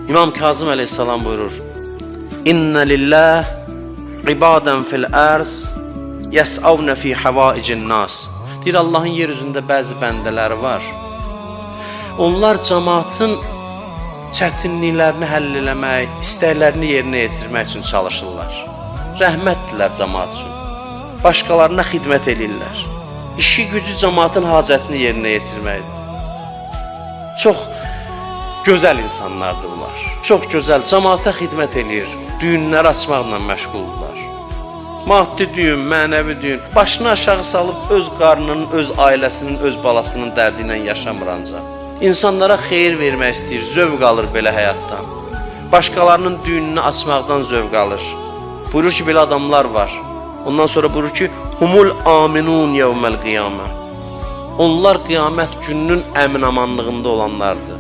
İmam Kazım əleyhissalam buyurur: İnna lillah ibadan fil arz yas'avna fi havaicin nas. Deyir, Allahın yer üzündə bəzi bəndələri var. Onlar cəmaatın çətinliklərini həll eləmək, istəklərini yerinə yetirmək üçün çalışırlar. Rəhmətdirlər cəmaat üçün. Başqalarına xidmət edirlər. İşi gücü cəmaatın hacətini yerinə yetirməkdir. Çox gözəl insanlardır bunlar. Çox gözəl, cəmaata xidmət edir, düyünləri açmaqla məşğuldurlar. Maddi düyün, mənəvi düyün, başını aşağı salıb öz qarnının, öz ailəsinin, öz balasının dərdi ilə yaşamır ancaq. İnsanlara xeyir vermək istəyir, zövq alır belə həyatdan. Başqalarının düyününü açmaqdan zövq alır. Buyurur ki, belə adamlar var. Ondan sonra buyurur ki, humul aminun yevməl qiyamə. Onlar qiyamət gününün əmin-amanlığında olanlardır.